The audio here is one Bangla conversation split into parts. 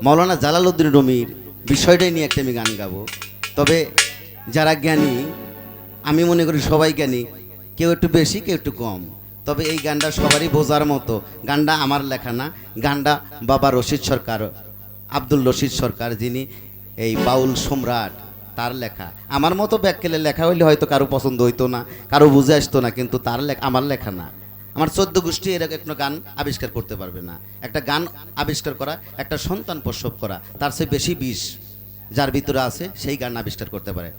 মাওলানা জালালউদ্দিন রুমির বিষয়টাই নিয়ে একটা আমি গান গাবো। তবে যারা জ্ঞানী, আমি মনে করি সবাই জ্ঞানী, কেউ একটু বেশি কেউ একটু কম। তবে এই গানটা সবারই বোঝার মতো। গানটা আমার লেখা না, গানটা বাবা রশিদ সরকার, আব্দুল রশিদ সরকার, যিনি এই বাউল সম্রাট, তার লেখা। আমার মতো ব্যাককেলে লেখা হইলে হয়তো কারো পছন্দ হইতো না, কারো বুঝে আসতো না, কিন্তু তার লেখা আমার লেখা না। আমার 14 গোষ্ঠী এরকম একটা গান আবিষ্কার করতে পারবে না। একটা গান আবিষ্কার করা, একটা সন্তান প্রসব করা, তার চেয়ে বেশি বিষ যার ভিতরে আছে সেই গান আবিষ্কার করতে পারে।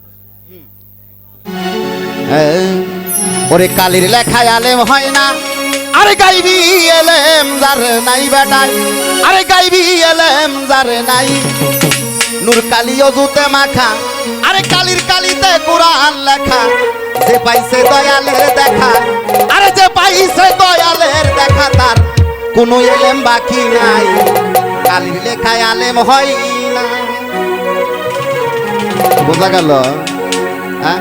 ওরে কালির লেখায় আলেম হয় না, আরে গাইবি এলেম যার নাই বেটাই, আরে গাইবি এলেম যার নাই। নূর কালি অজুতে মাখা, আরে কালির কালিতে কোরআন লেখা। যে পাইছে দয়ালের দেখা, আরে যে পাইছে দয়ালের দেখা, তার কোনো এলেম বাকি নাই। কালির লেখায় আলেম হয় না। বোঝা গেল? হ্যাঁ,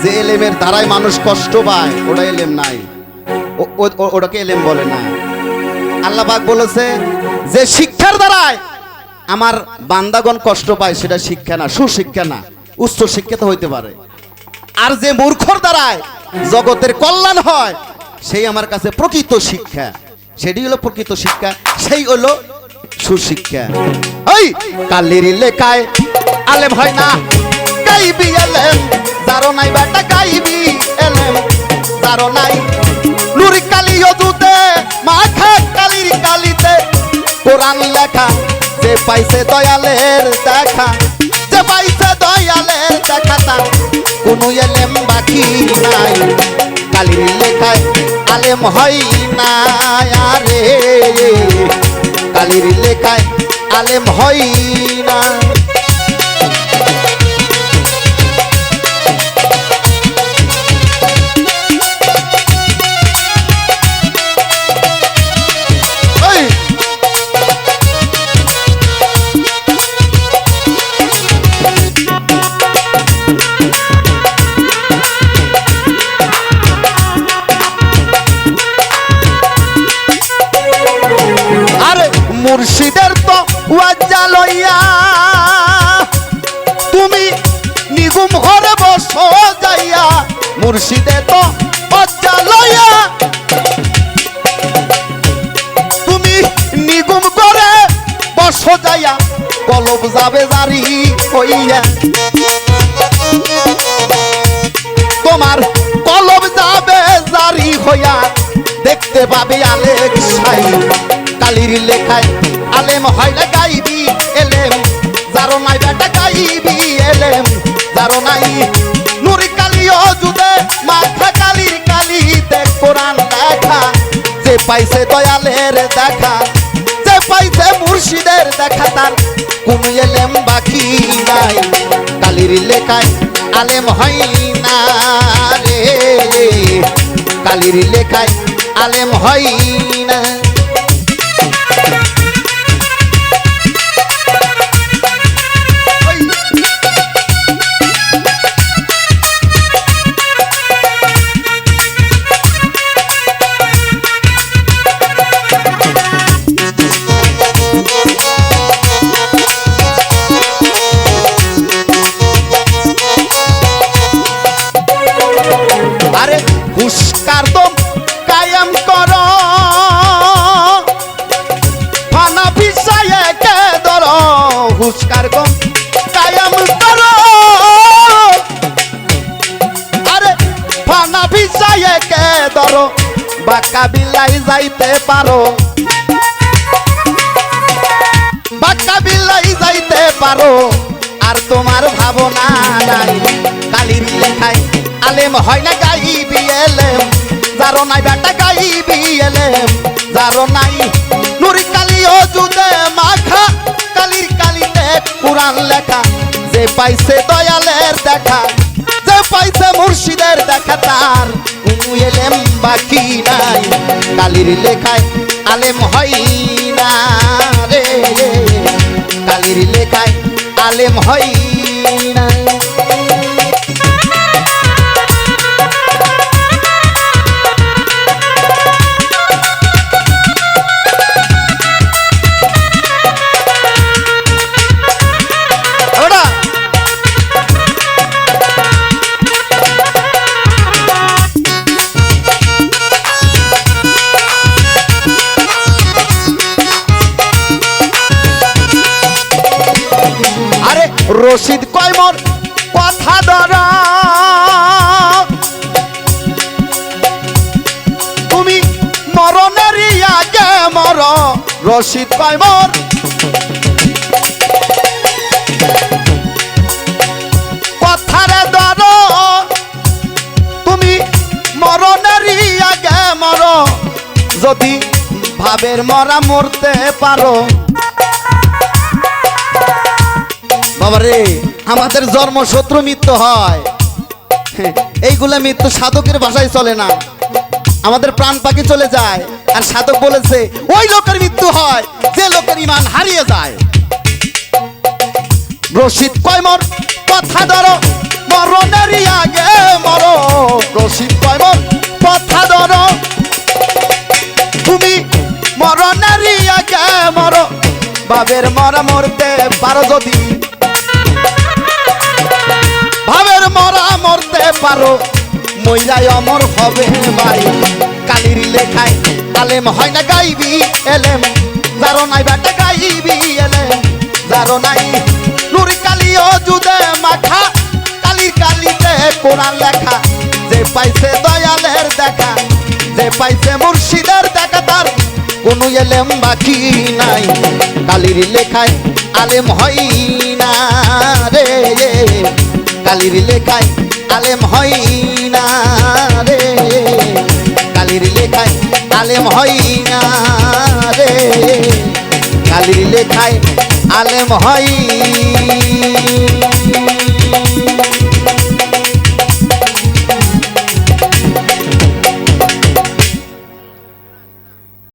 যে এলেমের দ্বারাই মানুষ কষ্ট পায় ওটা এলেম নাই, ওটাকে এলেম বলে না। আল্লাহ পাক বলেছে যে শিক্ষার দ্বারায় আমার বান্দাগণ কষ্ট পায় সেটা শিক্ষা না, সুশিক্ষা না, উচ্চ শিক্ষিত হইতে পারে। আর যে মূর্খর দ্বারায় জগতের কল্যাণ হয় সেই আমার কাছে প্রকৃত শিক্ষা, সেটি হলো প্রকৃত শিক্ষা, সেই হলো সুশিক্ষা। ওই কালির লেখায় আলেম হয় না, গাইবি এলেম যারো নাই বেটা, গাইবি এলেম যারো নাই। নূর কালি অজুতে মাখা, কালির কালিতে কোরআন লেখা। যে পাইছে দয়ালের দেখা, যে পাইছে দয়ালের দেখা, তার কোনো এলেম বাকি নাই। কালির লেখায় আলেম হয় না, আরে কালির লেখায় আলেম হয় না। মুর্শিদের তো ওয়াজ্জা লইয়া তুমি নিগুম ঘরে বসো যাইয়া, মুর্শিদে তো ওয়াজ্জা লইয়া তুমি নিগুম ঘরে বসো যাইয়া, কলব যাবে জারি হইয়া। তোমার কলব যাবে জারি হইয়া, দেখতে পাবে আলেক সাই। কালির লেখায় আলেম হয় না, গাইবি এলেম যারো নাই বেটা, গাইবি এলেম যারো নাই। নূর কালি অজুতে মাখা, কালির কালিতে কোরআন লেখা। যে পাইছে দয়ালের দেখা, যে পাইছে মুর্শিদের দেখা, তার কোন এলেম বাকি নাই। কালির লেখায় আলেম হয় না রে, কালির লেখায় আলেম হয় না। আরে হুস্কার দম কায়াম করো, ফানা পিছায়ে কে ধরো। হুস্কার দম কায়াম করো, আরে ফানা পিছায়ে কে ধরো। বাঁকা বিলাই যাইতে পারো, বাঁকা বিলাই যাইতে পারো, আর তোমার ভাবনা নাই। কালির লেখায় আলেম হয় না, গাইবি এলেম যারো নাই বেটা, গাইবি এলেম যারো নাই। নূর কালি অজুতে মাখা, কালির কালিতে কোরআন লেখা। যে পাইছে দয়ালের দেখা, যে পাইছে মুর্শিদের দেখা, তার কোনো এলেম বাকি নাই। কালির লেখায় আলেম হয় না রে, কালির লেখায় আলেম হয় না। রশিদ কয় মোর কথা ধর তুমি মরণেরই আগে মর রশিদ কয় মোর কথারে ধর তুমি মরণেরই আগে মর যদি ভাবের মরা মরতে পারো বাবারে আমাদের জন্ম শত্রু মৃত্যু হয় এইগুলা মৃত্যু সাধকের ভাষায় চলে না আমাদের প্রাণ পাখি চলে যায় আর সাধক বলেছে ওই লোকের মৃত্যু হয় যে লোকের ঈমান হারিয়ে যায় রশিদ কয় মোর কথা ধরো মরণেরই আগে মরো রশিদ কয় মোর কথা ধরো তুমি মরণেরই আগে মরো ভাবের মরা মরতে পারো যদি ভাবের মরা মরতে পারো মইরাই অমর হবে ভাই কালির লেখায় আলেম হয় না গাইবি এলেম যারো নাই বেটা গাইবি এলেম যারো নাই নুর কালিও জুদে মাখা কালির কালিতে কোরআন লেখা যে পাইছে দয়ালের দেখা যে পাইছে মুর্শিদের দেখা তার কোনো এলেম বাকি নাই কালির লেখায় আলেম হয় না রে কালির লেখায় আলেম হয় না রে কালির লেখায় আলেম হয় না রে কালির লেখায় আলেম হয়